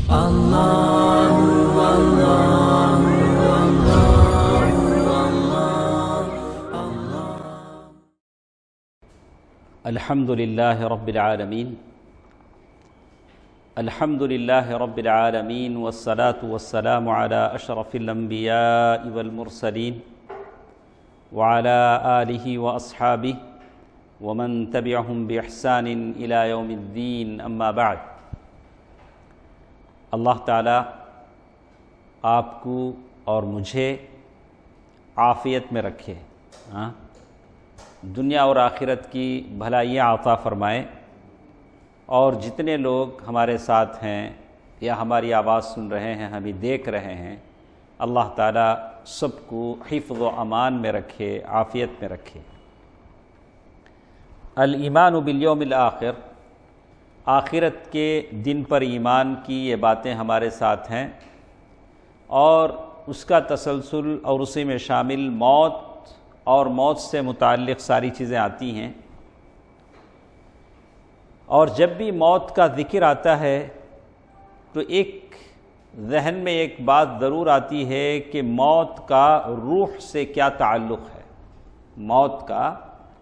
الحمد للہ رب العالمین الحمد للہ رب العالمین والصلاة والسلام علی اشرف الانبیاء والمرسلین وعلی آلہ واصحابہ ومن تبعہم باحسان الی یوم الدین اما بعد۔ اللہ تعالی آپ کو اور مجھے عافیت میں رکھے، دنیا اور آخرت کی بھلائیاں عطا فرمائے، اور جتنے لوگ ہمارے ساتھ ہیں یا ہماری آواز سن رہے ہیں، ہمیں دیکھ رہے ہیں، اللہ تعالیٰ سب کو حفظ و امان میں رکھے، عافیت میں رکھے۔ الایمان بالیوم الآخر، آخرت کے دن پر ایمان کی یہ باتیں ہمارے ساتھ ہیں، اور اس کا تسلسل اور اسی میں شامل موت اور موت سے متعلق ساری چیزیں آتی ہیں۔ اور جب بھی موت کا ذکر آتا ہے تو ایک ذہن میں ایک بات ضرور آتی ہے کہ موت کا روح سے کیا تعلق ہے، موت کا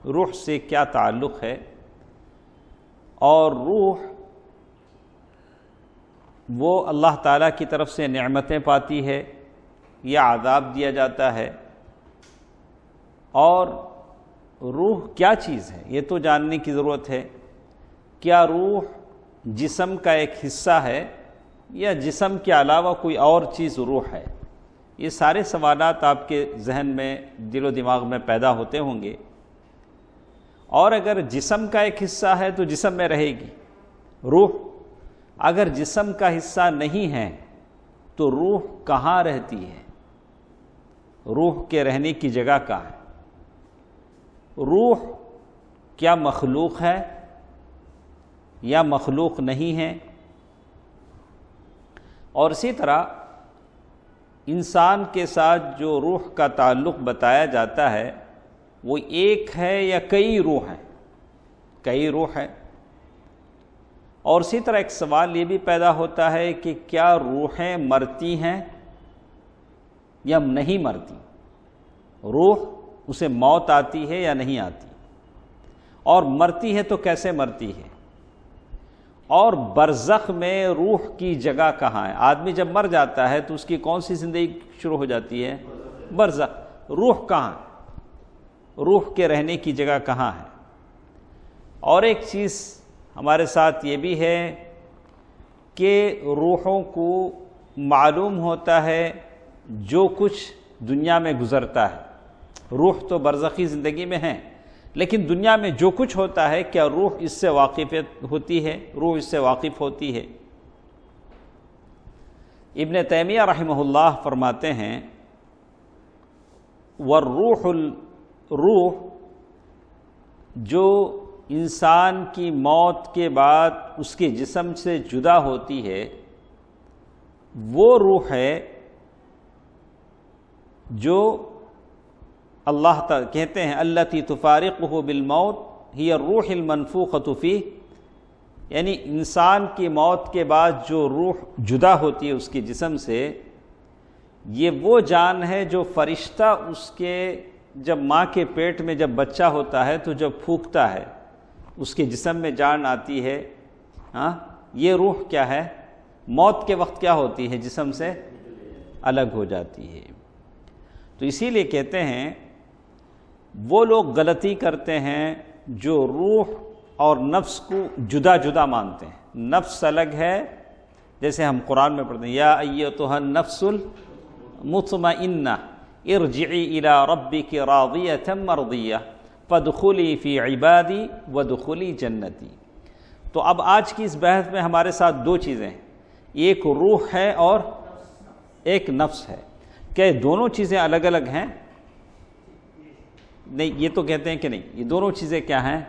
روح سے کیا تعلق ہے، اور روح وہ اللہ تعالیٰ کی طرف سے نعمتیں پاتی ہے یا عذاب دیا جاتا ہے، اور روح کیا چیز ہے یہ تو جاننے کی ضرورت ہے۔ کیا روح جسم کا ایک حصہ ہے یا جسم کے علاوہ کوئی اور چیز روح ہے؟ یہ سارے سوالات آپ کے ذہن میں، دل و دماغ میں پیدا ہوتے ہوں گے۔ اور اگر جسم کا ایک حصہ ہے تو جسم میں رہے گی روح، اگر جسم کا حصہ نہیں ہے تو روح کہاں رہتی ہے؟ روح کے رہنے کی جگہ کہاں ہے؟ روح کیا مخلوق ہے یا مخلوق نہیں ہے؟ اور اسی طرح انسان کے ساتھ جو روح کا تعلق بتایا جاتا ہے وہ ایک ہے یا کئی روح ہیں؟ کئی روح ہے۔ اور اسی طرح ایک سوال یہ بھی پیدا ہوتا ہے کہ کیا روحیں مرتی ہیں یا نہیں مرتی؟ روح اسے موت آتی ہے یا نہیں آتی؟ اور مرتی ہے تو کیسے مرتی ہے؟ اور برزخ میں روح کی جگہ کہاں ہے؟ آدمی جب مر جاتا ہے تو اس کی کون سی زندگی شروع ہو جاتی ہے؟ برزخ۔ روح کہاں ہے؟ روح کے رہنے کی جگہ کہاں ہے؟ اور ایک چیز ہمارے ساتھ یہ بھی ہے کہ روحوں کو معلوم ہوتا ہے جو کچھ دنیا میں گزرتا ہے۔ روح تو برزخی زندگی میں ہیں، لیکن دنیا میں جو کچھ ہوتا ہے کیا روح اس سے واقف ہوتی ہے؟ روح اس سے واقف ہوتی ہے؟ ابن تیمیہ رحمہ اللہ فرماتے ہیں والروح روح جو انسان کی موت کے بعد اس کے جسم سے جدا ہوتی ہے وہ روح ہے جو اللہ تعالیٰ کہتے ہیں التی تفارقہ بالموت ہی الروح المنفوخۃ فیہ، یعنی انسان کی موت کے بعد جو روح جدا ہوتی ہے اس کے جسم سے، یہ وہ جان ہے جو فرشتہ اس کے جب ماں کے پیٹ میں جب بچہ ہوتا ہے تو جب پھونکتا ہے اس کے جسم میں جان آتی ہے، یہ روح کیا ہے؟ موت کے وقت کیا ہوتی ہے؟ جسم سے الگ ہو جاتی ہے۔ تو اسی لیے کہتے ہیں وہ لوگ غلطی کرتے ہیں جو روح اور نفس کو جدا جدا مانتے ہیں۔ نفس الگ ہے، جیسے ہم قرآن میں پڑھتے ہیں یا ایتھا النفس المطمئنہ ارجعی الی ربک راضیۃ مرضیہ فادخلی فی عبادی وادخلی جنتی۔ تو اب آج کی اس بحث میں ہمارے ساتھ دو چیزیں ہیں، ایک روح ہے اور ایک نفس ہے۔ کیا یہ دونوں چیزیں الگ الگ ہیں؟ نہیں، یہ تو کہتے ہیں کہ نہیں، یہ دونوں چیزیں کیا ہیں؟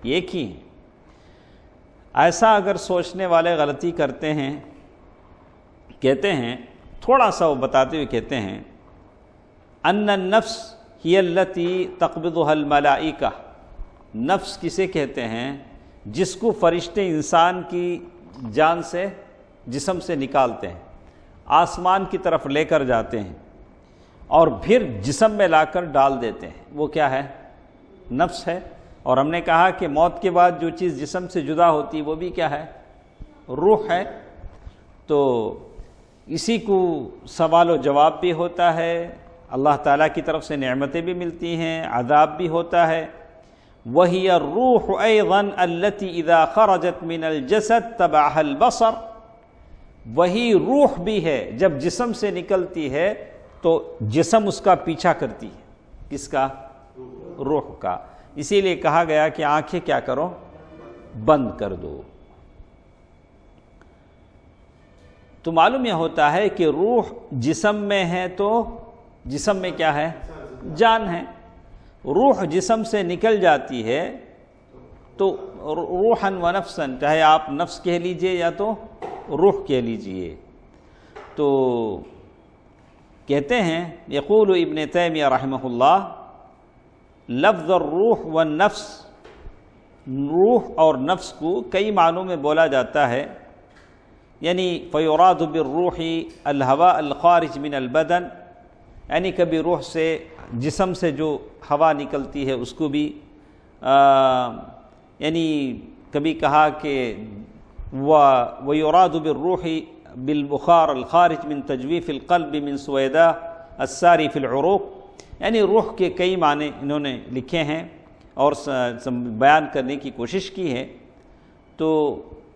ایک ہی ہیں۔ ایسا اگر سوچنے والے غلطی کرتے ہیں، کہتے ہیں تھوڑا سا وہ بتاتے ہوئے کہتے ہیں ان النفس ہی التی تقبضها الملائکہ، نفس کسے کہتے ہیں؟ جس کو فرشتے انسان کی جان سے جسم سے نکالتے ہیں، آسمان کی طرف لے کر جاتے ہیں اور پھر جسم میں لا کر ڈال دیتے ہیں، وہ کیا ہے؟ نفس ہے۔ اور ہم نے کہا کہ موت کے بعد جو چیز جسم سے جدا ہوتی وہ بھی کیا ہے؟ روح ہے۔ تو اسی کو سوال و جواب بھی ہوتا ہے، اللہ تعالیٰ کی طرف سے نعمتیں بھی ملتی ہیں، عذاب بھی ہوتا ہے۔ وَهِيَ الرُّوحُ أَيْضًا الَّتِي إِذَا خَرَجَتْ مِنَ الْجَسَدِ تَبَعَهَا الْبَصَرُ، وہی روح بھی ہے جب جسم سے نکلتی ہے تو جسم اس کا پیچھا کرتی ہے، کس کا؟ روح کا۔ اسی لیے کہا گیا کہ آنکھیں کیا کرو؟ بند کر دو۔ تو معلوم یہ ہوتا ہے کہ روح جسم میں ہے تو جسم میں کیا ہے؟ جان ہے۔ روح جسم سے نکل جاتی ہے تو روحاً و نفساً، چاہے آپ نفس کہہ لیجئے یا تو روح کہہ لیجئے۔ تو کہتے ہیں یقول ابن تیمیہ رحمہ اللہ، لفظ الروح والنفس، روح اور نفس کو کئی معنوں میں بولا جاتا ہے، یعنی فیراد بالروح الہواء الخارج من البدن، یعنی کبھی روح سے جسم سے جو ہوا نکلتی ہے اس کو بھی یعنی کبھی کہا کہ وَيُرَادُ بِالرُّوحِ بِالْبُخَارِ الْخَارِجِ مِنْ تَجْوِيفِ الْقَلْبِ مِنْ سُوَيْدَا السَّارِ فِي الْعُرُوق، یعنی روح کے کئی معنی انہوں نے لکھے ہیں اور بیان کرنے کی کوشش کی ہے۔ تو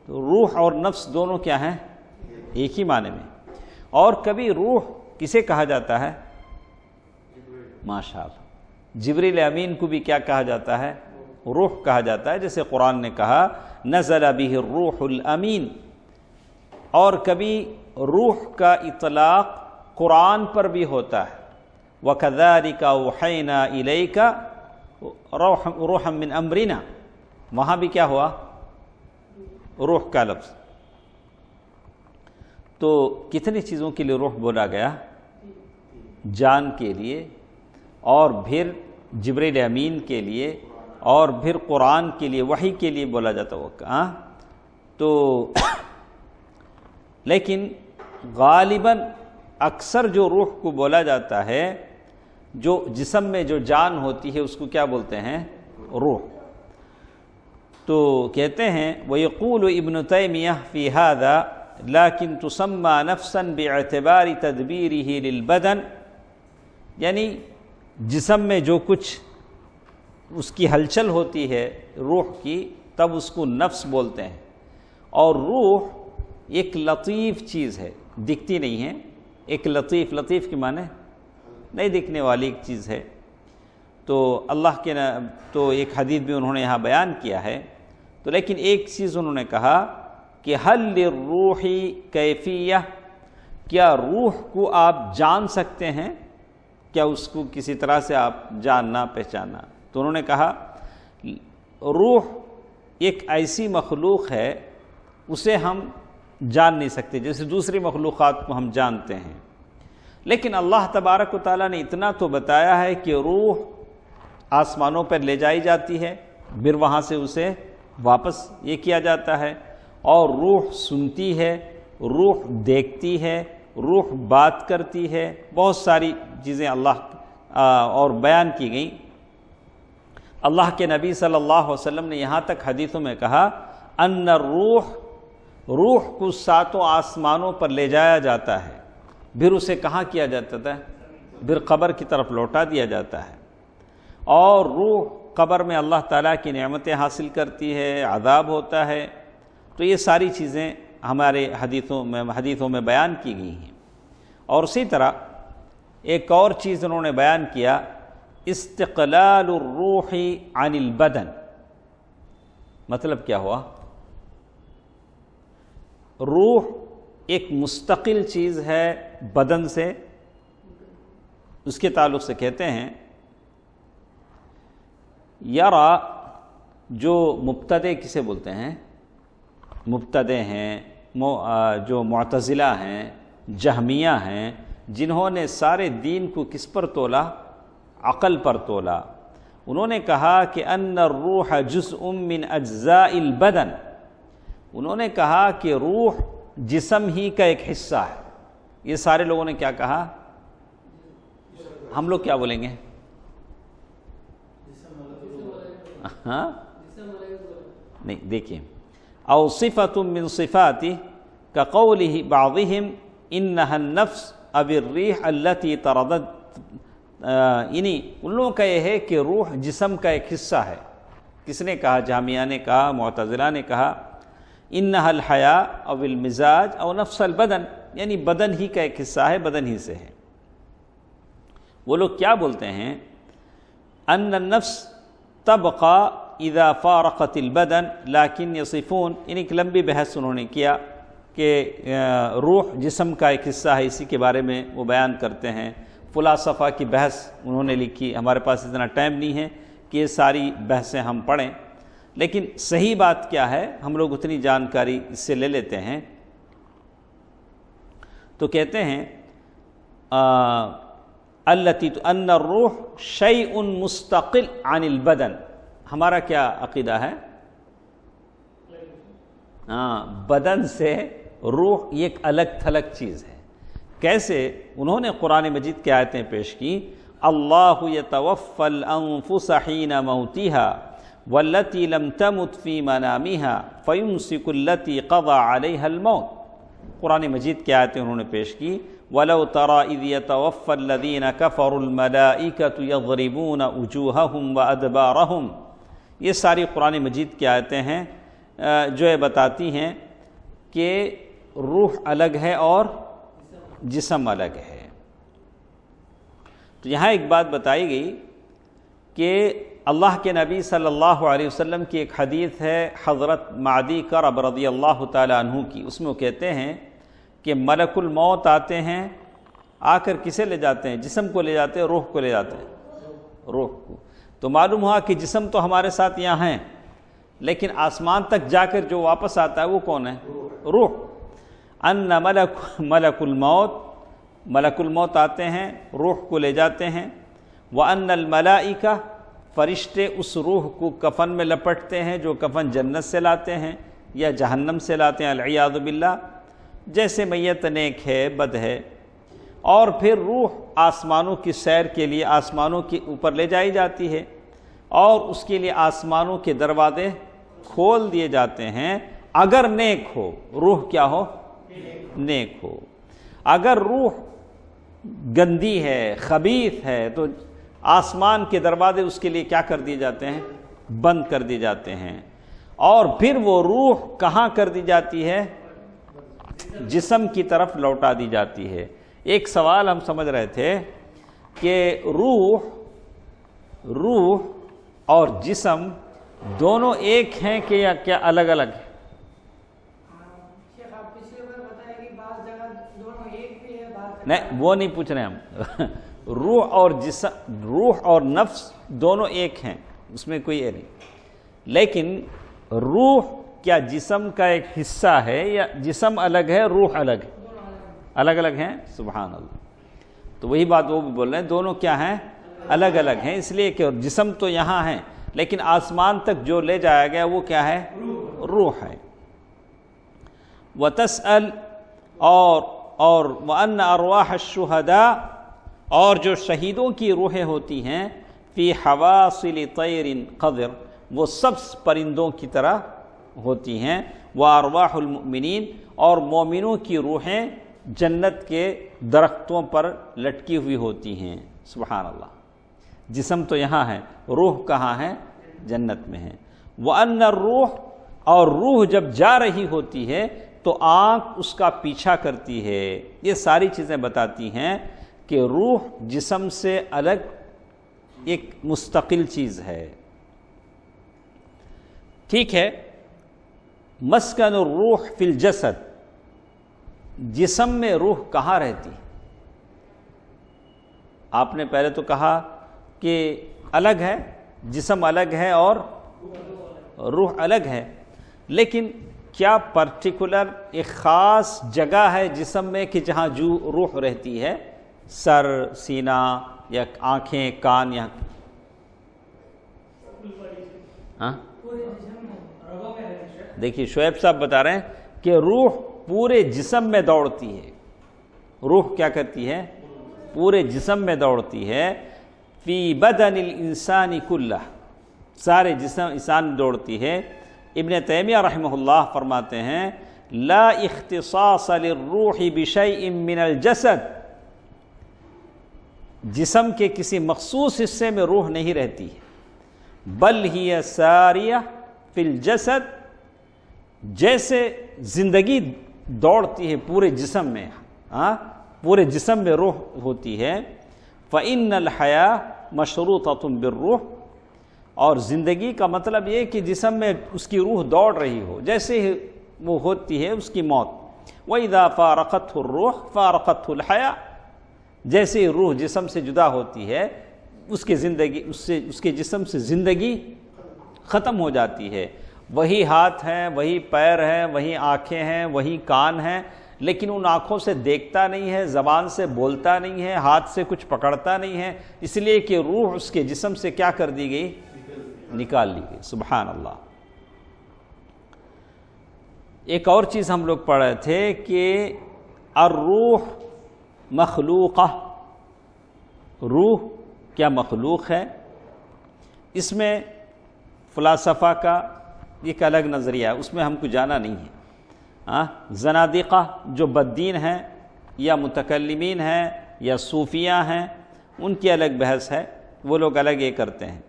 روح اور نفس دونوں کیا ہیں؟ ایک ہی معنی میں۔ اور کبھی روح کسے کہا جاتا ہے؟ ماشاءاللہ، جبریل امین کو بھی کیا کہا جاتا ہے؟ روح کہا جاتا ہے، جیسے قرآن نے کہا نزل به الروح الامین۔ اور کبھی روح کا اطلاق قرآن پر بھی ہوتا ہے، وَكَذَلِكَ أَوْحَيْنَا إِلَيْكَ رُوحًا مِّنْ أَمْرِنَا، وہاں بھی کیا ہوا؟ روح کا لفظ۔ تو کتنی چیزوں کے لیے روح بولا گیا؟ جان کے لیے، اور پھر جبریل امین کے لیے، اور پھر قرآن کے لیے، وحی کے لیے بولا جاتا ہے۔ تو لیکن غالباً اکثر جو روح کو بولا جاتا ہے، جو جسم میں جو جان ہوتی ہے اس کو کیا بولتے ہیں؟ روح۔ تو کہتے ہیں وَيَقُولُ ابن تیمیہ فی هذا لیکن تسمى نفسا باعتبار تدبیرہ للبدن، یعنی جسم میں جو کچھ اس کی ہلچل ہوتی ہے روح کی، تب اس کو نفس بولتے ہیں۔ اور روح ایک لطیف چیز ہے، دکھتی نہیں ہے، ایک لطیف کے معنی نہیں دکھنے والی ایک چیز ہے۔ تو اللہ کے تو ایک حدیث بھی انہوں نے یہاں بیان کیا ہے۔ تو لیکن ایک چیز انہوں نے کہا کہ حل للروح کیفیہ، کیا روح کو آپ جان سکتے ہیں؟ کیا اس کو کسی طرح سے آپ جاننا پہچاننا؟ تو انہوں نے کہا روح ایک ایسی مخلوق ہے اسے ہم جان نہیں سکتے، جیسے دوسری مخلوقات کو ہم جانتے ہیں، لیکن اللہ تبارک و تعالیٰ نے اتنا تو بتایا ہے کہ روح آسمانوں پر لے جائی جاتی ہے، پھر وہاں سے اسے واپس یہ کیا جاتا ہے، اور روح سنتی ہے، روح دیکھتی ہے، روح بات کرتی ہے، بہت ساری چیزیں اللہ اور بیان کی گئیں۔ اللہ کے نبی صلی اللہ علیہ وسلم نے یہاں تک حدیثوں میں کہا ان روح کو ساتوں آسمانوں پر لے جایا جاتا ہے، پھر اسے کہاں کیا جاتا ہے؟ پھر قبر کی طرف لوٹا دیا جاتا ہے، اور روح قبر میں اللہ تعالیٰ کی نعمتیں حاصل کرتی ہے، عذاب ہوتا ہے۔ تو یہ ساری چیزیں ہمارے حدیثوں میں بیان کی گئی ہیں۔ اور اسی طرح ایک اور چیز انہوں نے بیان کیا، استقلال الروح عن البدن، مطلب کیا ہوا؟ روح ایک مستقل چیز ہے بدن سے، اس کے تعلق سے کہتے ہیں یرا، جو مبتدع کسے بولتے ہیں؟ مبتدع ہیں، جو معتزلہ ہیں، جہمیہ ہیں، جنہوں نے سارے دین کو کس پر تولا؟ عقل پر تولا۔ انہوں نے کہا کہ ان الروح جزء من اجزاء البدن، انہوں نے کہا کہ روح جسم ہی کا ایک حصہ ہے. یہ سارے لوگوں نے کیا کہا؟ ہم لوگ کیا بولیں گے؟ ہاں نہیں، دیکھیں، او صفۃ من صفاتی کقولہ بعضهم انها النفس اب الریح التي طردت، یعنی ان لوگوں کا یہ ہے کہ روح جسم کا ایک حصہ ہے. کس نے کہا؟ جہمیہ نے کہا، معتزلہ نے کہا انها الحیاء او المزاج او نفس البدن، یعنی بدن ہی کا ایک حصہ ہے، بدن ہی سے ہے. وہ لوگ کیا بولتے ہیں؟ ان النفس تبقى اذا فارقت البدن لیکن یصفون، یعنی ایک لمبی بحث انہوں نے کیا کہ روح جسم کا ایک حصہ ہے، اسی کے بارے میں وہ بیان کرتے ہیں. فلاسفہ کی بحث انہوں نے لکھی. ہمارے پاس اتنا ٹائم نہیں ہے کہ یہ ساری بحثیں ہم پڑھیں، لیکن صحیح بات کیا ہے ہم لوگ اتنی جانکاری اس سے لے لیتے ہیں. تو کہتے ہیں التی ان الروح شیء مستقل عن البدن. ہمارا کیا عقیدہ ہے؟ بدن سے روح یہ ایک الگ تھلگ چیز ہے. کیسے؟ انہوں نے قرآن مجید کی آیتیں پیش کی، اللہ یتوفی الانفس حین موتها والتی لم تمت فی منامها فیمسک التی قضى علیها الموت. قرآن مجید کی آیتیں انہوں نے پیش کی، وَلَوْ تَرَى إِذْ يَتَوَفَّى الَّذِينَ كَفَرُوا الْمَلَائِكَةُ يَضْرِبُونَ وُجُوهَهُمْ وَأَدْبَارَهُمْ. یہ ساری قرآن مجید کی آیتیں ہیں جو یہ بتاتی ہیں کہ روح الگ ہے اور جسم الگ ہے. تو یہاں ایک بات بتائی گئی کہ اللہ کے نبی صلی اللہ علیہ وسلم کی ایک حدیث ہے حضرت معدی کرب رضی اللہ تعالی عنہ کی. اس میں وہ کہتے ہیں کہ ملک الموت آتے ہیں، آ کر کسے لے جاتے ہیں؟ جسم کو لے جاتے ہیں، روح کو لے جاتے ہیں، روح کو. تو معلوم ہوا کہ جسم تو ہمارے ساتھ یہاں ہیں، لیکن آسمان تک جا کر جو واپس آتا ہے وہ کون ہے؟ روح. ان ملک الموت، ملک الموت آتے ہیں، روح کو لے جاتے ہیں. وان الملائکہ، فرشتے اس روح کو کفن میں لپٹتے ہیں، جو کفن جنت سے لاتے ہیں یا جہنم سے لاتے ہیں العیاذ باللہ. جیسے میت نیک ہے بد ہے، اور پھر روح آسمانوں کی سیر کے لیے آسمانوں کے اوپر لے جائی جاتی ہے، اور اس کے لیے آسمانوں کے دروازے کھول دیے جاتے ہیں. اگر نیک ہو، روح کیا ہو؟ نیک ہو. اگر روح گندی ہے، خبیث ہے، تو آسمان کے دروازے اس کے لیے کیا کر دیے جاتے ہیں؟ بند کر دیے جاتے ہیں. اور پھر وہ روح کہاں کر دی جاتی ہے؟ جسم کی طرف لوٹا دی جاتی ہے. ایک سوال ہم سمجھ رہے تھے کہ روح اور جسم دونوں ایک ہیں کہ یا کیا الگ الگ ہیں؟ نہیں، وہ نہیں پوچھ رہے ہم. روح اور نفس دونوں ایک ہیں، اس میں کوئی ہے نہیں. لیکن روح کیا جسم کا ایک حصہ ہے یا جسم الگ ہے روح الگ ہے؟ الگ الگ ہیں. سبحان اللہ. تو وہی بات وہ بھی بول رہے ہیں، دونوں کیا ہیں؟ الگ الگ ہیں. اس لیے کہ جسم تو یہاں ہے، لیکن آسمان تک جو لے جایا گیا وہ کیا ہے؟ روح ہے. وَتَسْأَلْ اور وَأَنَّ أَرْوَاحَ الشُّهَدَاء، اور جو شہیدوں کی روحیں ہوتی ہیں، فی حواصل طیر قدر، وہ سب پرندوں کی طرح ہوتی ہیں. وَأَرْوَاحُ الْمُؤْمِنِينَ، اور مومنوں کی روحیں جنت کے درختوں پر لٹکی ہوئی ہوتی ہیں. سبحان اللہ. جسم تو یہاں ہے، روح کہاں ہے؟ جنت میں ہے. وَأَنَّ الرُّوحَ، اور روح جب جا رہی ہوتی ہے تو آنکھ اس کا پیچھا کرتی ہے. یہ ساری چیزیں بتاتی ہیں کہ روح جسم سے الگ ایک مستقل چیز ہے. ٹھیک ہے. مسکن الروح فی الجسد، جسم میں روح کہاں رہتی؟ آپ نے پہلے تو کہا کہ الگ ہے، جسم الگ ہے اور روح الگ ہے، لیکن کیا پرٹیکولر ایک خاص جگہ ہے جسم میں کہ جہاں جو روح رہتی ہے؟ سر، سینہ یا آنکھیں، کان، یا دیکھیے شعیب صاحب بتا رہے ہیں کہ روح پورے جسم میں دوڑتی ہے. روح کیا کرتی ہے؟ پورے جسم میں دوڑتی ہے. فی بدن الانسان کلہ، سارے جسم انسان میں دوڑتی ہے. ابن تیمیہ رحمہ اللہ فرماتے ہیں لا اختصاص للروح بشیء من الجسد، جسم کے کسی مخصوص حصے میں روح نہیں رہتی ہے، بل ہی ساریہ فی الجسد، جیسے زندگی دوڑتی ہے پورے جسم میں، پورے جسم میں روح ہوتی ہے. فإن الحیاة مشروطۃ بالروح، اور زندگی کا مطلب یہ کہ جسم میں اس کی روح دوڑ رہی ہو، جیسے ہی وہ ہوتی ہے اس کی موت. وَإِذَا فَارَقَتْهُ الرُّوحُ فَارَقَتْهُ الْحَيَاةُ، جیسے روح جسم سے جدا ہوتی ہے اس کے جسم سے زندگی ختم ہو جاتی ہے. وہی ہاتھ ہیں، وہی پیر ہیں، وہی آنکھیں ہیں، وہی کان ہیں، لیکن ان آنکھوں سے دیکھتا نہیں ہے، زبان سے بولتا نہیں ہے، ہاتھ سے کچھ پکڑتا نہیں ہے، اس لیے کہ روح اس کے جسم سے کیا کر دی گئی؟ نکال لی گئی. سبحان اللہ. ایک اور چیز ہم لوگ پڑھ رہے تھے کہ الروح مخلوقہ، روح کیا مخلوق ہے. اس میں فلاسفہ کا ایک الگ نظریہ ہے، اس میں ہم کو جانا نہیں ہے. زنادقہ جو بددین ہیں یا متکلمین ہیں یا صوفیہ ہیں، ان کی الگ بحث ہے، وہ لوگ الگ یہ کرتے ہیں.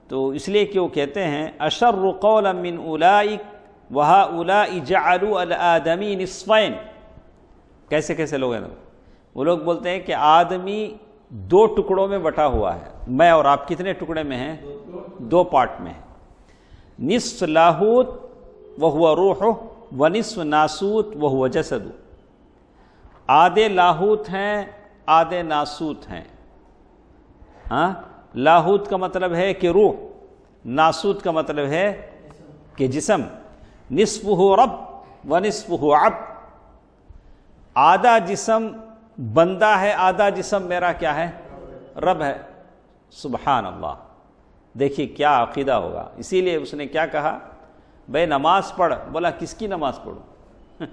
تو اس لیے کہ وہ کہتے ہیں اشر قولا من اولئک وہؤلاء جعلوا الآدمی نصفین. کیسے لوگ ہیں؟ وہ لوگ بولتے ہیں کہ آدمی دو ٹکڑوں میں بٹا ہوا ہے. میں اور آپ کتنے ٹکڑے میں ہیں؟ دو پارٹ میں ہیں. نصف لاہوت وہو روح ونصف ناسوت وہو جسد. آدھے لاہوت ہیں، آدھے ناسوت ہیں. لاہوت کا مطلب ہے کہ روح، ناسوت کا مطلب ہے کہ جسم. نصفہ رب ونصفہ عبد، آدھا جسم بندہ ہے، آدھا جسم میرا کیا ہے؟ رب ہے. سبحان اللہ. دیکھیے کیا عقیدہ ہوگا. اسی لیے اس نے کیا کہا؟ بھائی نماز پڑھ. بولا کس کی نماز پڑھوں؟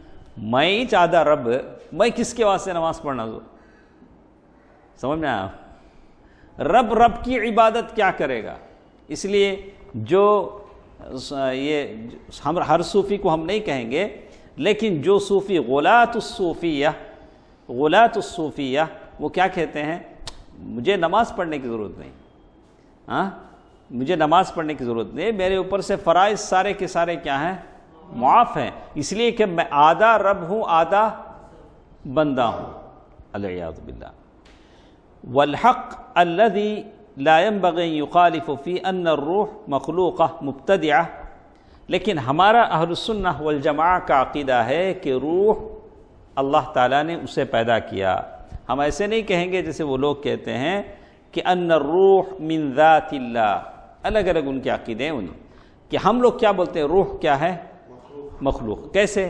میں ہی چاہتا رب، میں کس کے واسطے نماز پڑھنا؟ سمجھ میں آیا؟ رب کی عبادت کیا کرے گا؟ اس لیے جو یہ ہر صوفی کو ہم نہیں کہیں گے، لیکن جو صوفی غلاة الصوفیہ وہ کیا کہتے ہیں؟ مجھے نماز پڑھنے کی ضرورت نہیں، مجھے نماز پڑھنے کی ضرورت نہیں، میرے اوپر سے فرائض سارے کے سارے کیا ہیں؟ معاف ہیں، اس لیے کہ میں آدھا رب ہوں، آدھا بندہ ہوں. العیاذ باللہ. والحق الذي لا ينبغي يخالف في ان الروح مخلوقہ مبتدعہ. لیکن ہمارا اہل السنہ والجماعہ کا عقیدہ ہے کہ روح اللہ تعالیٰ نے اسے پیدا کیا. ہم ایسے نہیں کہیں گے جیسے وہ لوگ کہتے ہیں کہ ان الروح من ذات اللہ. الگ الگ ان کے عقیدے ہیں انہیں. کہ ہم لوگ کیا بولتے ہیں؟ روح کیا ہے؟ مخلوق. کیسے؟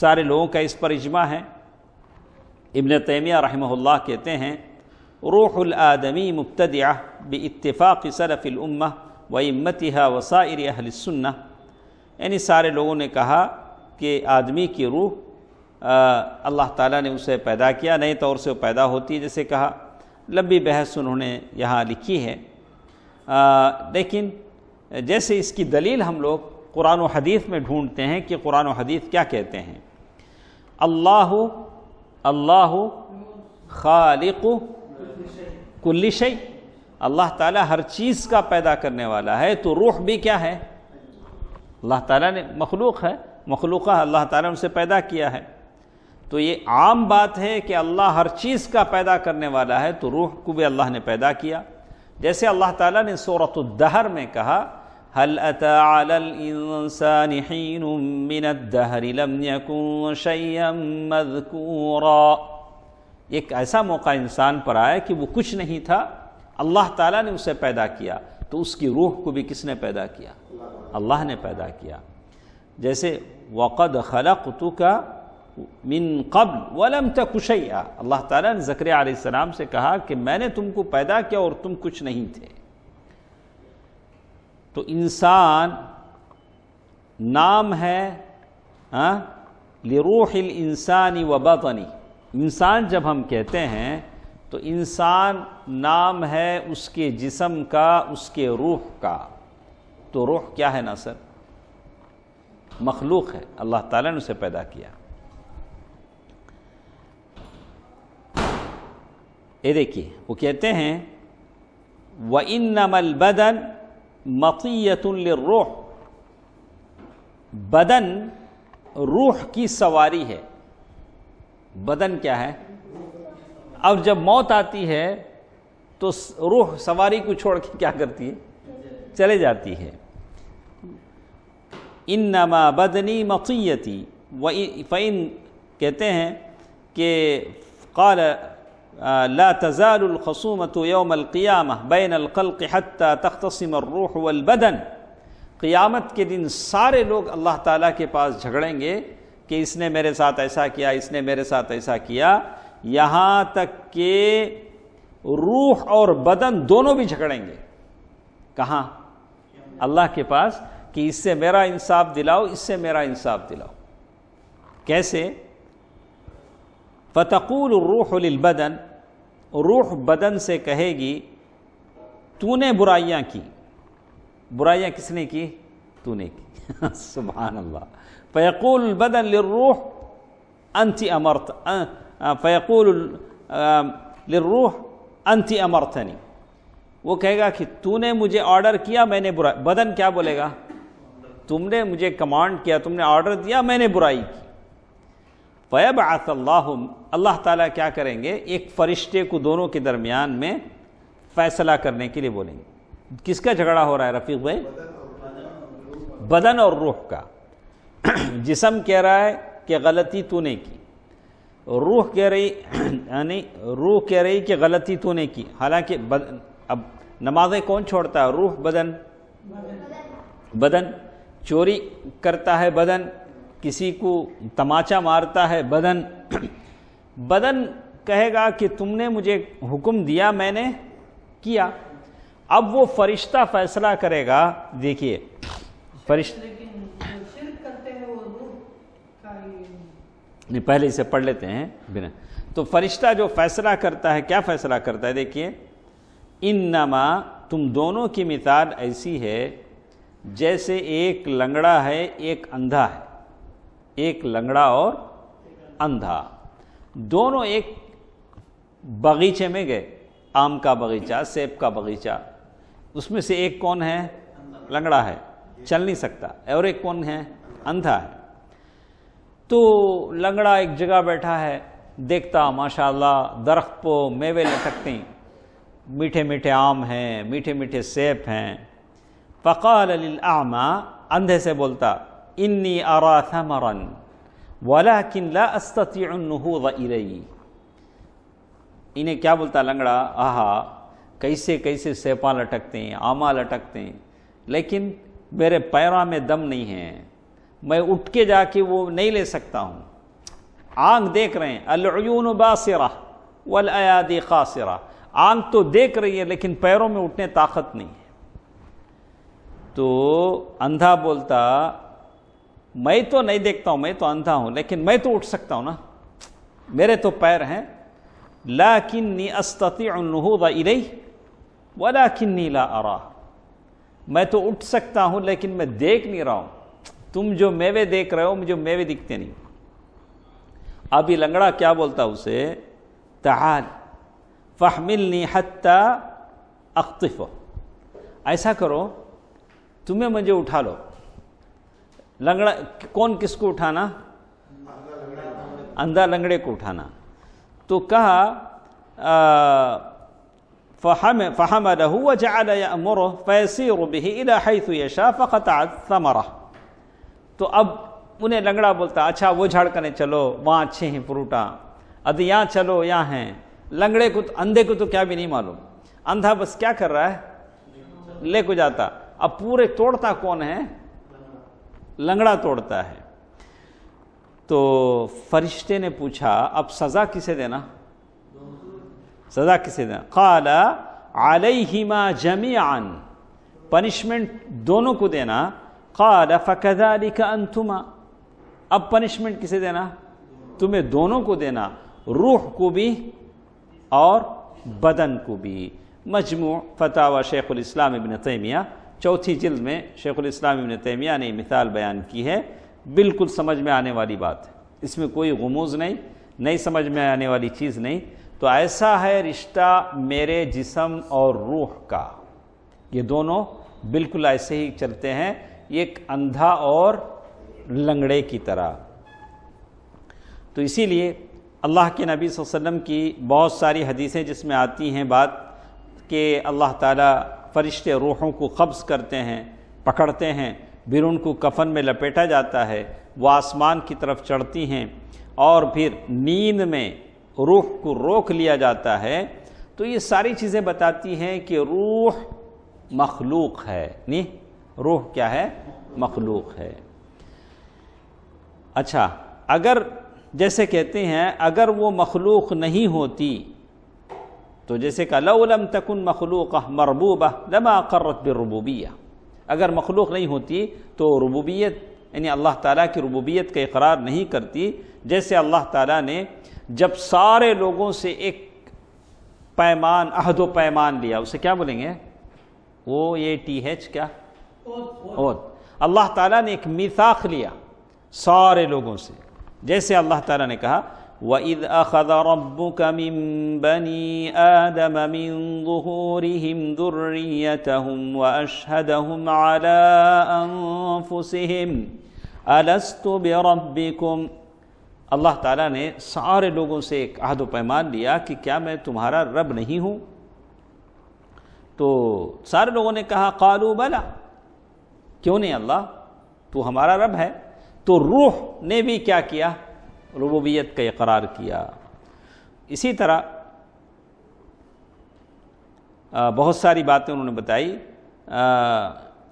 سارے لوگوں کا اس پر اجماع ہے. ابن تیمیہ رحمہ اللہ کہتے ہیں روح الآدمی مبتدعہ باتفاق سلف الامہ وائمتها وسائر اہل السنہ. یعنی سارے لوگوں نے کہا کہ آدمی کی روح اللہ تعالیٰ نے اسے پیدا کیا، نئے طور سے وہ پیدا ہوتی ہے جیسے کہا. لمبی بحث انہوں نے یہاں لکھی ہے، لیکن جیسے اس کی دلیل ہم لوگ قرآن و حدیث میں ڈھونڈتے ہیں کہ قرآن و حدیث کیا کہتے ہیں. اللہ خالق کل شیء، اللہ تعالیٰ ہر چیز کا پیدا کرنے والا ہے. تو روح بھی کیا ہے؟ اللہ تعالیٰ نے مخلوق ہے، مخلوقہ اللہ تعالیٰ نے اسے پیدا کیا ہے. تو یہ عام بات ہے کہ اللہ ہر چیز کا پیدا کرنے والا ہے، تو روح کو بھی اللہ نے پیدا کیا. جیسے اللہ تعالیٰ نے سورۃ الدہر میں کہا هل أتى على الإنسان حين من الدهر لم يكن شيئا مذكورا. ایک ایسا موقع انسان پر آیا کہ وہ کچھ نہیں تھا، اللہ تعالیٰ نے اسے پیدا کیا. تو اس کی روح کو بھی کس نے پیدا کیا؟ اللہ نے پیدا کیا. جیسے وَقَدْ خَلَقْتُكَ مِن قَبْلُ وَلَمْ تَكُ شَيْئًا. اللہ تعالیٰ نے زکریا علیہ السلام سے کہا کہ میں نے تم کو پیدا کیا اور تم کچھ نہیں تھے. تو انسان نام ہے، لروح الانسان و بطنی، انسان جب ہم کہتے ہیں تو انسان نام ہے اس کے جسم کا، اس کے روح کا. تو روح کیا ہے ناصر؟ مخلوق ہے، اللہ تعالیٰ نے اسے پیدا کیا. یہ دیکھیے وہ کہتے ہیں وَإِنَّمَا الْبَدَنُ مَطِيَّةٌ لِلرُّوحِ، بدن روح کی سواری ہے. بدن کیا ہے؟ اب جب موت آتی ہے تو روح سواری کو چھوڑ کے کیا کرتی ہے؟ چلے جاتی ہے. انما بدنی مطیتی، فإن کہتے ہیں کہ قال لا تزال الخصومة يوم القیامہ بین الخلق حتى تختصم الروح والبدن. قیامت کے دن سارے لوگ اللہ تعالیٰ کے پاس جھگڑیں گے کہ اس نے میرے ساتھ ایسا کیا، اس نے میرے ساتھ ایسا کیا، یہاں تک کہ روح اور بدن دونوں بھی جھگڑیں گے. کہاں؟ اللہ کے پاس، کہ اس سے میرا انصاف دلاؤ، اس سے میرا انصاف دلاؤ. کیسے؟ فتقول الروح للبدن، روح بدن سے کہے گی تو نے برائیاں کی. برائیاں کس نے کی؟ تو نے کی. سبحان اللہ. فیقول البدن للروح انت امرت، فیقول للروح انت امرتنی، وہ کہے گا کہ تو نے مجھے آرڈر کیا، میں نے برائی. بدن کیا بولے گا؟ تم نے مجھے کمانڈ کیا، تم نے آرڈر دیا، میں نے برائی کی. فیبعث اللہ تعالیٰ کیا کریں گے؟ ایک فرشتے کو دونوں کے درمیان میں فیصلہ کرنے کے لیے بولیں گے. کس کا جھگڑا ہو رہا ہے رفیق بھائی؟ بدن اور روح کا. جسم کہہ رہا ہے کہ غلطی تو نے کی، روح کہہ رہی یعنی روح کہہ رہی کہ غلطی تو نے کی. حالانکہ اب نمازیں کون چھوڑتا ہے؟ روح. بدن چوری کرتا ہے، بدن کسی کو تماچا مارتا ہے، بدن. بدن کہے گا کہ تم نے مجھے حکم دیا، میں نے کیا. اب وہ فرشتہ فیصلہ کرے گا. دیکھیے نہیں، پہلے اسے پڑھ لیتے ہیں بنا. تو فرشتہ جو فیصلہ کرتا ہے، کیا فیصلہ کرتا ہے؟ دیکھیے انما، تم دونوں کی مثال ایسی ہے جیسے ایک لنگڑا ہے، ایک اندھا ہے. ایک لنگڑا اور اندھا دونوں ایک باغیچے میں گئے، آم کا باغیچہ، سیب کا باغیچہ. اس میں سے ایک کون ہے؟ لنگڑا ہے، چل نہیں سکتا، اور ایک کون ہے؟ اندھا ہے. تو لنگڑا ایک جگہ بیٹھا ہے، دیکھتا ماشاءاللہ درخت پہ میوے لٹکتے ہیں، میٹھے میٹھے آم ہیں، میٹھے میٹھے سیب ہیں. فقال للأعمى، اندھے سے بولتا انی ارى ثمرا ولكن لا استطيع النهوض الیہ. انہیں کیا بولتا لنگڑا؟ آہا کیسے کیسے سیپاں لٹکتے ہیں، آما لٹکتے ہیں، لیکن میرے پیروں میں دم نہیں ہے، میں اٹھ کے جا کے وہ نہیں لے سکتا ہوں. آنکھ دیکھ رہے ہیں، العیون باصرہ والایادی قاصرہ، آنکھ تو دیکھ رہی ہے لیکن پیروں میں اٹھنے طاقت نہیں ہے. تو اندھا بولتا میں تو نہیں دیکھتا ہوں، میں تو اندھا ہوں، لیکن میں تو اٹھ سکتا ہوں نا، میرے تو پیر ہیں. لیکنی استطیع النہوض الیہ ولکنی لا اراہ، میں تو اٹھ سکتا ہوں لیکن میں دیکھ نہیں رہا ہوں. تم جو میوے دیکھ رہے ہو مجھے میوے دکھتے نہیں. ابھی لنگڑا کیا بولتا اسے؟ تعال فاحملنی حتی اقطف، ایسا کرو تمہیں مجھے اٹھا لو. لنگڑا کون کس کو اٹھانا؟ اندھا لنگڑے کو اٹھانا. تو کہا فحملہ وجعل یأمرہ فیسیر بہ الی حیث یشاء فقطعت ثمرہ. تو اب انہیں لنگڑا بولتا اچھا وہ جھاڑ کرنے چلو، وہاں اچھے ہیں فروٹاں، اب یہاں چلو یہاں ہیں. لنگڑے کو اندھے کو تو کیا بھی نہیں معلوم، اندھا بس کیا کر رہا ہے؟ لے کو جاتا. اب پورے توڑتا کون ہے؟ لنگڑا توڑتا ہے. تو فرشتے نے پوچھا اب سزا کسے دینا؟ سزا کسے دینا؟ قال علیہما جمیعا، پنشمنٹ دونوں کو دینا. قال فکذلک انتما، اب پنشمنٹ کسے دینا؟ تمہیں دونوں کو دینا، روح کو بھی اور بدن کو بھی۔ مجموع فتاوی شیخ الاسلام ابن تیمیہ 4 جلد میں شیخ الاسلام ابن تیمیہ نے مثال بیان کی ہے، بالکل سمجھ میں آنے والی بات ہے، اس میں کوئی غموض نہیں، نئی سمجھ میں آنے والی چیز نہیں۔ تو ایسا ہے رشتہ میرے جسم اور روح کا، یہ دونوں بالکل ایسے ہی چلتے ہیں، ایک اندھا اور لنگڑے کی طرح۔ تو اسی لیے اللہ کے نبی صلی اللہ علیہ وسلم کی بہت ساری حدیثیں جس میں آتی ہیں بات کہ اللہ تعالیٰ فرشتے روحوں کو قبض کرتے ہیں، پکڑتے ہیں، پھر ان کو کفن میں لپیٹا جاتا ہے، وہ آسمان کی طرف چڑھتی ہیں، اور پھر نیند میں روح کو روک لیا جاتا ہے۔ تو یہ ساری چیزیں بتاتی ہیں کہ روح مخلوق ہے، نہیں، روح کیا ہے؟ مخلوق ہے۔ اچھا، اگر جیسے کہتے ہیں اگر وہ مخلوق نہیں ہوتی تو جیسے کہ لو لم تکن مخلوقہ مربوبہ لما قرت بالربوبیہ، اگر مخلوق نہیں ہوتی تو ربوبیت یعنی اللہ تعالیٰ کی ربوبیت کا اقرار نہیں کرتی۔ جیسے اللہ تعالیٰ نے جب سارے لوگوں سے ایک پیمان، عہد و پیمان لیا، اسے کیا بولیں گے؟ OATH کیا؟ عہد۔ اللہ تعالیٰ نے ایک میثاق لیا سارے لوگوں سے، جیسے اللہ تعالیٰ نے کہا وَإِذْ أَخَذَ رَبُّكَ مِن بَنِي آدَمَ مِن ظُهُورِهِمْ ذُرِّيَّتَهُمْ وَأَشْهَدَهُمْ عَلَىٰ أَنفُسِهِمْ أَلَسْتُ بِرَبِّكُمْ، اللہ تعالیٰ نے سارے لوگوں سے ایک عہد و پیمان لیا کہ کیا میں تمہارا رب نہیں ہوں؟ تو سارے لوگوں نے کہا قالوا بلا، کیوں نہیں اللہ، تو ہمارا رب ہے۔ تو روح نے بھی کیا کیا؟ ربوبیت کا اقرار کیا۔ اسی طرح بہت ساری باتیں انہوں نے بتائی۔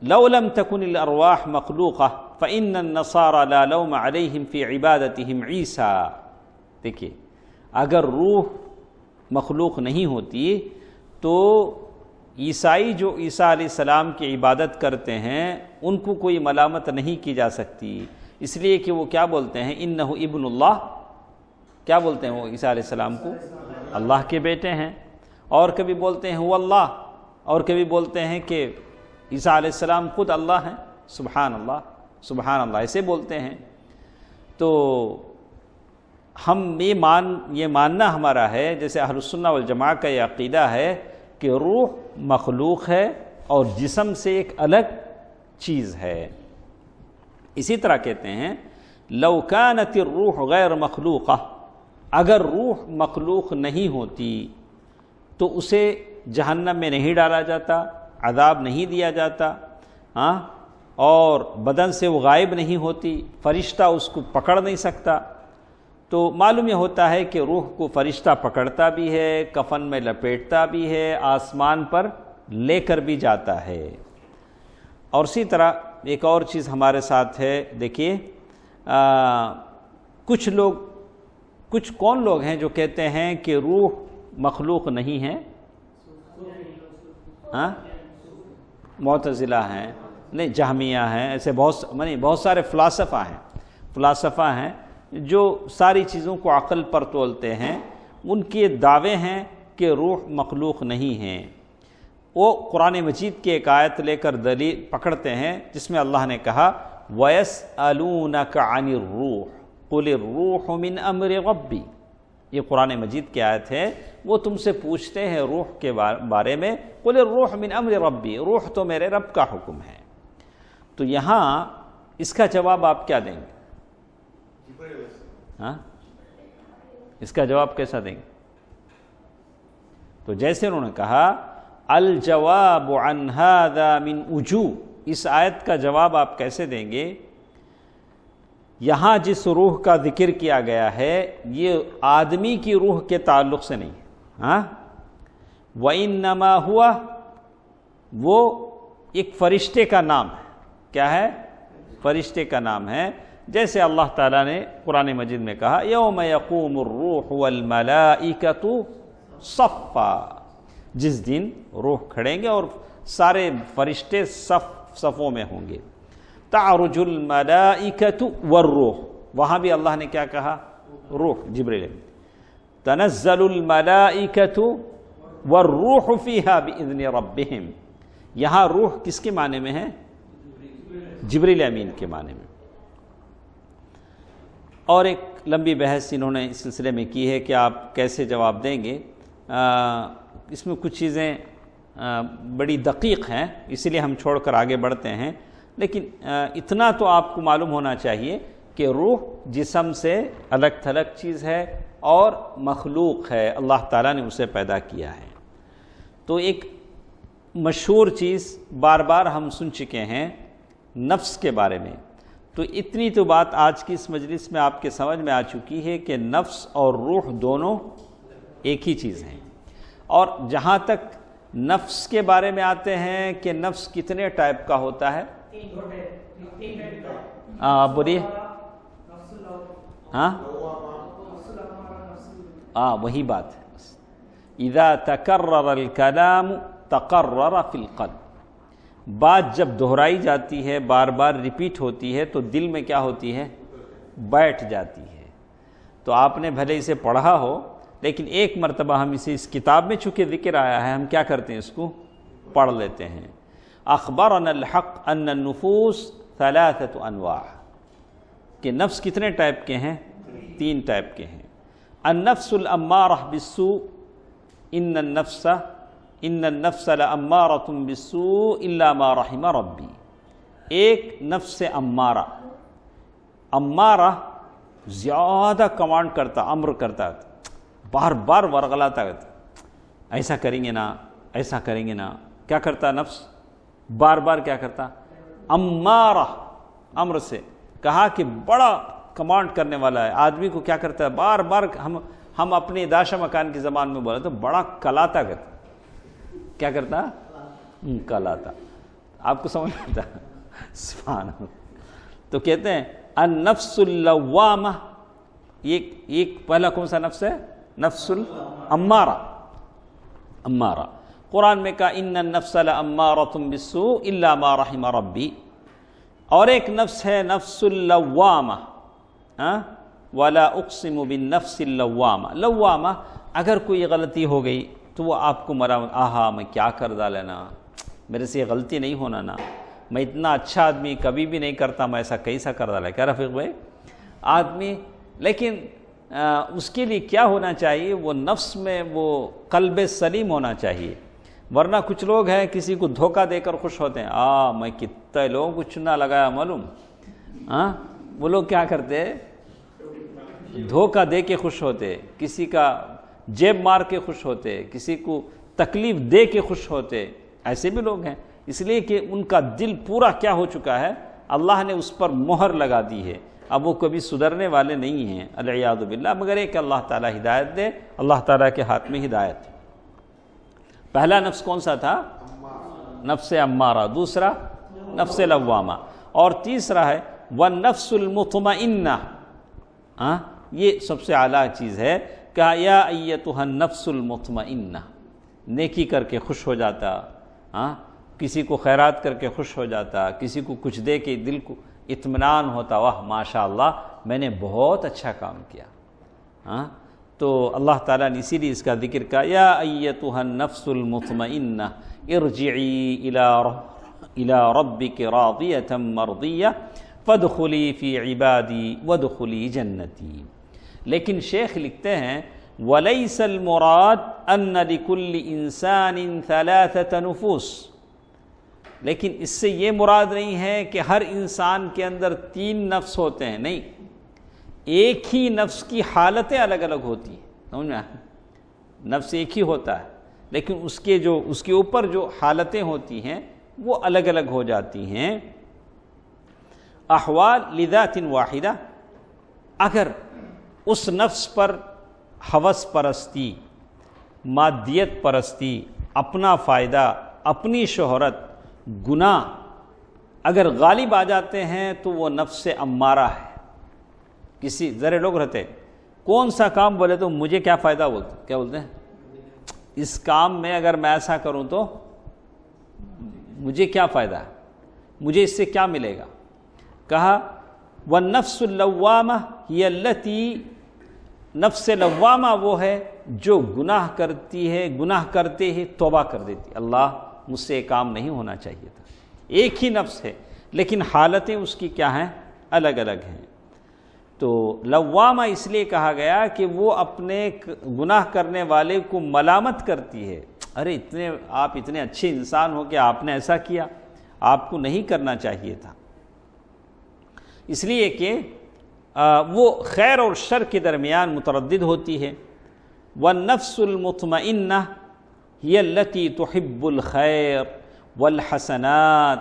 لو لم تكن الارواح مخلوقہ فإن النصارى لا لوم عليهم في عبادتهم عیسیٰ۔ دیکھیے، اگر روح مخلوق نہیں ہوتی تو عیسائی جو عیسیٰ علیہ السلام کی عبادت کرتے ہیں ان کو کوئی ملامت نہیں کی جا سکتی، اس لیے کہ وہ کیا بولتے ہیں؟ انہ ابن اللہ، کیا بولتے ہیں وہ عیسیٰ علیہ السلام کو؟ اللہ کے بیٹے ہیں، اور کبھی بولتے ہیں وہ اللہ، اور کبھی بولتے ہیں کہ عیسیٰ علیہ السلام خود اللہ ہیں، سبحان اللہ سبحان اللہ، ایسے بولتے ہیں۔ تو ہم یہ ماننا ہمارا ہے، جیسے اہل السنہ والجماعہ کا یہ عقیدہ ہے کہ روح مخلوق ہے اور جسم سے ایک الگ چیز ہے۔ اسی طرح کہتے ہیں لو کانت الروح غیر مخلوقہ، اگر روح مخلوق نہیں ہوتی تو اسے جہنم میں نہیں ڈالا جاتا، عذاب نہیں دیا جاتا، اور بدن سے وہ غائب نہیں ہوتی، فرشتہ اس کو پکڑ نہیں سکتا۔ تو معلوم یہ ہوتا ہے کہ روح کو فرشتہ پکڑتا بھی ہے، کفن میں لپیٹتا بھی ہے، آسمان پر لے کر بھی جاتا ہے۔ اور اسی طرح ایک اور چیز ہمارے ساتھ ہے، دیکھیے کچھ کون لوگ ہیں جو کہتے ہیں کہ روح مخلوق نہیں ہے؟ معتزلہ ہیں، نہیں جہمیہ ہیں، ایسے بہت سارے فلاسفہ ہیں جو ساری چیزوں کو عقل پر تولتے ہیں، ان کے دعوے ہیں کہ روح مخلوق نہیں ہیں۔ وہ قرآن مجید کی ایک آیت لے کر دلیل پکڑتے ہیں جس میں اللہ نے کہا وَيَسْأَلُونَكَ عَنِ الرُّوحِ قُلِ الرُّوحُ مِنْ أَمْرِ رَبِّي، یہ قرآن مجید کی آیت ہے، وہ تم سے پوچھتے ہیں روح کے بارے میں، قُلِ الرُّوحُ مِنْ أَمْرِ رَبِّي، روح تو میرے رب کا حکم ہے۔ تو یہاں اس کا جواب آپ کیا دیں گے؟ اس کا جواب کیسا دیں گے؟ تو جیسے انہوں نے کہا الجواب عن هذا من وجوہ، اس آیت کا جواب آپ کیسے دیں گے؟ یہاں جس روح کا ذکر کیا گیا ہے یہ آدمی کی روح کے تعلق سے نہیں ہے، وَإِنَّمَا ہوا، وہ ایک فرشتے کا نام ہے۔ کیا ہے؟ فرشتے کا نام ہے، جیسے اللہ تعالیٰ نے قرآن مجید میں کہا یوم یقوم الروح والملائکۃ صفا، جس دن روح کھڑیں گے اور سارے فرشتے صفوں میں ہوں گے۔ تعرج الملائکۃ والروح، وہاں بھی اللہ نے کیا کہا؟ روح، جبریل۔ تنزل الملائکۃ والروح فیہا باذن ربہم، یہاں روح کس کے معنی میں ہے؟ جبریل امین کے معنی میں۔ اور ایک لمبی بحث انہوں نے اس سلسلے میں کی ہے کہ آپ کیسے جواب دیں گے۔ اس میں کچھ چیزیں بڑی دقیق ہیں، اسی لیے ہم چھوڑ کر آگے بڑھتے ہیں، لیکن اتنا تو آپ کو معلوم ہونا چاہیے کہ روح جسم سے الگ تھلگ چیز ہے اور مخلوق ہے، اللہ تعالیٰ نے اسے پیدا کیا ہے۔ تو ایک مشہور چیز بار بار ہم سن چکے ہیں نفس کے بارے میں، تو اتنی تو بات آج کی اس مجلس میں آپ کے سمجھ میں آ چکی ہے کہ نفس اور روح دونوں ایک ہی چیز ہیں۔ اور جہاں تک نفس کے بارے میں آتے ہیں کہ نفس کتنے ٹائپ کا ہوتا ہے؟ بولیے۔ وہی بات ہے۔ اذا تکرر الکلام تقرر فی القلب، بات جب دہرائی جاتی ہے، بار بار ریپیٹ ہوتی ہے تو دل میں کیا ہوتی ہے؟ بیٹھ جاتی ہے۔ تو آپ نے بھلے اسے پڑھا ہو، لیکن ایک مرتبہ ہم اسے اس کتاب میں چونکہ ذکر آیا ہے، ہم کیا کرتے ہیں؟ اس کو پڑھ لیتے ہیں۔ اخبرنا الحق ان النفوس ثلاثة انواع، کہ نفس کتنے ٹائپ کے ہیں؟ 3 ٹائپ کے ہیں۔ النفس الامارہ بالسوء، ان النفس لامارۃ بالسوء الا ما رحم ربی۔ ایک نفس امارہ، امارہ زیادہ کمانڈ کرتا، امر کرتا، بار بار ورغلاتا، ایسا کریں گے نا، ایسا کریں گے نا۔ کیا کرتا نفس؟ بار بار کیا کرتا؟ امارہ، امر سے کہا کہ بڑا کمانڈ کرنے والا ہے۔ آدمی کو کیا کرتا ہے؟ بار بار ہم اپنے داشا مکان کی زبان میں بولے تو بڑا کلاتا کرتا۔ کیا کرتا؟ کلاتا۔ آپ کو سمجھ آتا؟ سبحان اللہ۔ تو کہتے ہیں النفس اللوامہ، ایک پہلا کون سا نفس ہے؟ نفس الامارہ، امارہ۔ قرآن میں کہا ان النفس لامارۃ بالسوء الا ما رحم ربی۔ اور ایک نفس ہے نفس اللوامہ، ولا اقسم بالنفس اللوامہ۔ لوامہ، اگر کوئی غلطی ہو گئی تو وہ آپ کو میں کیا کر ڈالینا، میرے سے یہ غلطی نہیں ہونا نا، میں اتنا اچھا آدمی کبھی بھی نہیں کرتا، میں ایسا کیسا کر ڈالا۔ کیا رفیق بھائی؟ آدمی، لیکن اس کے لیے کیا ہونا چاہیے؟ وہ نفس میں وہ قلب سلیم ہونا چاہیے۔ ورنہ کچھ لوگ ہیں کسی کو دھوکہ دے کر خوش ہوتے ہیں۔ میں کتنے لوگوں کو چنا لگایا معلوم۔ وہ لوگ کیا کرتے؟ دھوکہ دے کے خوش ہوتے، کسی کا جیب مار کے خوش ہوتے، کسی کو تکلیف دے کے خوش ہوتے۔ ایسے بھی لوگ ہیں، اس لیے کہ ان کا دل پورا کیا ہو چکا ہے؟ اللہ نے اس پر مہر لگا دی ہے، اب وہ کبھی سدھرنے والے نہیں ہیں، العیاذ باللہ، مگر ایک اللہ تعالیٰ ہدایت دے، اللہ تعالیٰ کے ہاتھ میں ہدایت۔ پہلا نفس کون سا تھا؟ نفس امارہ، دوسرا نفس لوامہ، اور تیسرا ہے والنفس المطمئنہ۔ یہ سب سے اعلیٰ چیز ہے، کہا یا ایتھا النفس المطمئنہ، نیکی کر کے خوش ہو جاتا، کسی کو خیرات کر کے خوش ہو جاتا، کسی کو کچھ دے کے دل کو اطمینان ہوتا، واہ ماشاء اللہ میں نے بہت اچھا کام کیا۔ تو اللہ تعالیٰ نے اسی لیے اس کا ذکر کہا یا ایتھا النفس المطمئنہ ارجعی الی ربک راضیۃ مرضیہ فادخلی فی عبادی وادخلی جنتی۔ لیکن شیخ لکھتے ہیں ولیس المراد ان لکل انسان ثلاثۃ نفوس، لیکن اس سے یہ مراد نہیں ہے کہ ہر انسان کے اندر 3 نفس ہوتے ہیں، نہیں، ایک ہی نفس کی حالتیں الگ الگ ہوتی ہیں، سمجھ میں؟ نفس ایک ہی ہوتا ہے، لیکن اس کے اوپر جو حالتیں ہوتی ہیں وہ الگ الگ ہو جاتی ہیں۔ احوال لذات واحدہ، اگر اس نفس پر ہوس پرستی، مادیت پرستی، اپنا فائدہ، اپنی شہرت، گناہ اگر غالب آ جاتے ہیں تو وہ نفس امارہ ہے۔ کسی ذرے لوگ رہتے کون سا کام بولے تو مجھے کیا فائدہ بولتے، کیا بولتے ہیں؟ اس کام میں اگر میں ایسا کروں تو مجھے کیا فائدہ ہے، مجھے اس سے کیا ملے گا؟ کہا والنفس اللوامہ ہی التی، نفس لوامہ وہ ہے جو گناہ کرتی ہے، گناہ کرتے ہی توبہ کر دیتی، اللہ مجھ سے یہ کام نہیں ہونا چاہیے تھا۔ ایک ہی نفس ہے لیکن حالتیں اس کی کیا ہیں؟ الگ الگ ہیں۔ تو لوامہ اس لیے کہا گیا کہ وہ اپنے گناہ کرنے والے کو ملامت کرتی ہے، ارے آپ اتنے اچھے انسان ہو کہ آپ نے ایسا کیا، آپ کو نہیں کرنا چاہیے تھا، اس لیے کہ وہ خیر اور شر کے درمیان متردد ہوتی ہے۔ والنفس المطمئنہ ہی التی تحب الخیر والحسنات،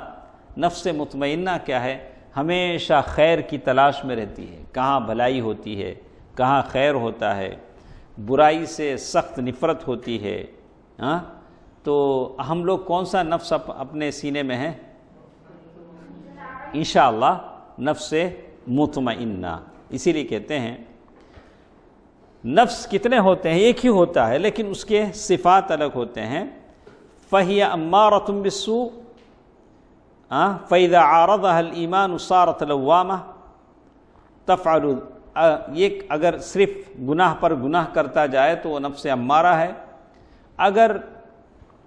نفس مطمئنہ کیا ہے؟ ہمیشہ خیر کی تلاش میں رہتی ہے، کہاں بھلائی ہوتی ہے، کہاں خیر ہوتا ہے، برائی سے سخت نفرت ہوتی ہے۔ تو ہم لوگ کون سا نفس اپنے سینے میں ہے؟ انشاءاللہ نفس مطمئنہ۔ اسی لیے کہتے ہیں نفس کتنے ہوتے ہیں؟ ایک ہی ہوتا ہے لیکن اس کے صفات الگ ہوتے ہیں۔ فَهِيَ أَمَّارَةٌ بِالسُّوءِ فَإِذَا عَارَضَهَا الْإِيمَانُ صَارَتْ لَوَّامَةٌ تَفْعَلُ، یہ اگر صرف گناہ پر گناہ کرتا جائے تو وہ نفس امارہ ہے، اگر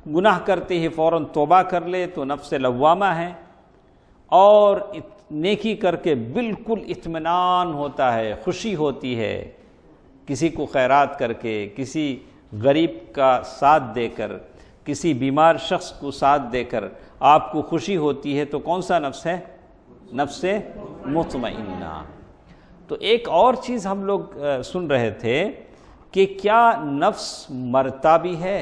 گناہ کرتے ہی فوراً توبہ کر لے تو نفس لوامہ ہے، اور نیکی کر کے بالکل اطمینان ہوتا ہے، خوشی ہوتی ہے، کسی کو خیرات کر کے، کسی غریب کا ساتھ دے کر، کسی بیمار شخص کو ساتھ دے کر آپ کو خوشی ہوتی ہے، تو کون سا نفس ہے؟ نفس مطمئنہ۔ تو ایک اور چیز ہم لوگ سن رہے تھے کہ کیا نفس مرتا بھی ہے؟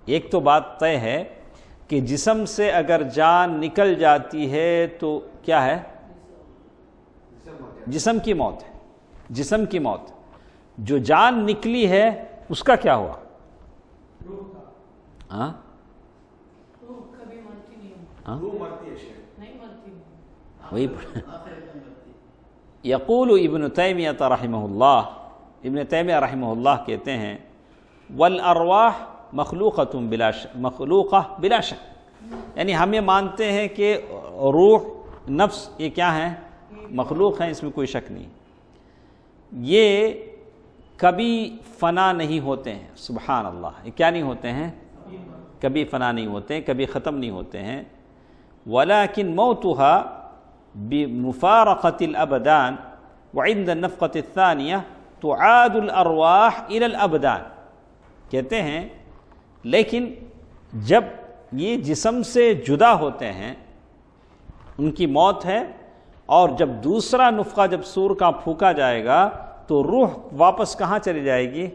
ایک تو بات طے ہے کہ جسم سے اگر جان نکل جاتی ہے تو کیا ہے؟ جسم کی موت ہے، جسم کی موت۔ جو جان نکلی ہے اس کا کیا ہوا؟ وہی یقول ابن تیمیہ رحمہ اللہ، ابن تیمیہ رحمہ اللہ کہتے ہیں والارواح مخلوقۃ مخلوقہ بلا شک، یعنی ہم یہ مانتے ہیں کہ روح، نفس یہ کیا ہیں؟ مخلوق ہیں، اس میں کوئی شک نہیں، یہ کبھی فنا نہیں ہوتے ہیں۔ سبحان اللہ، یہ کیا نہیں ہوتے ہیں؟ کبھی فنا نہیں ہوتے ہیں، کبھی ختم نہیں ہوتے ہیں۔ ولیکن موتها بمفارقة الابدان وعند النفقة الثانية تعاد الارواح الى الابدان، کہتے ہیں لیکن جب یہ جسم سے جدا ہوتے ہیں، ان کی موت ہے، اور جب دوسرا نفخہ جب سور کا پھونکا جائے گا تو روح واپس کہاں چلی جائے گی؟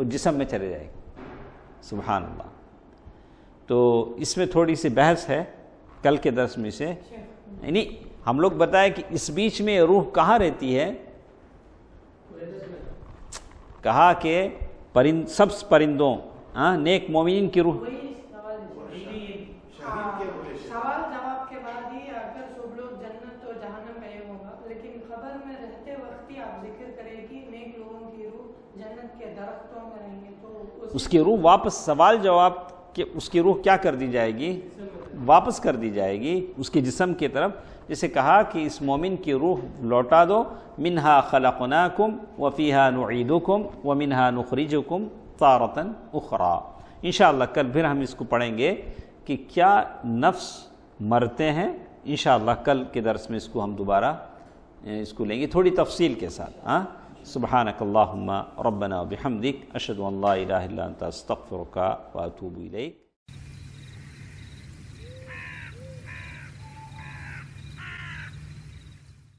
جسم میں چلی جائے گی۔ سبحان اللہ۔ تو اس میں تھوڑی سی بحث ہے کل کے درس میں سے، یعنی ہم لوگ بتائیں کہ اس بیچ میں روح کہاں رہتی ہے؟ کہا کہ سب پرندوں، نیک مومنین کی روح، سوال جواب کے بعد ہی اگر سب لوگ جنت اور جہنم میں ہوگا، لیکن خبر میں رہتے وقت ہی آپ ذکر کریں کہ نیک لوگوں کی روح جنت کے درختوں میں رہیں گے، تو اس کی روح واپس، سوال جواب کہ اس کی روح کیا کر دی جائے گی؟ واپس کر دی جائے گی اس کے جسم کی طرف، جسے کہا کہ اس مومن کی روح لوٹا دو، منہا خلقناکم وفیہا نعیدکم ومنہا نخرجکم تارۃ اخری۔ انشاءاللہ کل پھر ہم اس کو پڑھیں گے کہ کیا نفس مرتے ہیں۔ انشاءاللہ کل کے درس میں اس کو ہم دوبارہ اس کو لیں گے تھوڑی تفصیل کے ساتھ۔ سبحانک اللہم ربنا وبحمدک اشہد ان لا الہ الا انت استغفرک واتوب الیک۔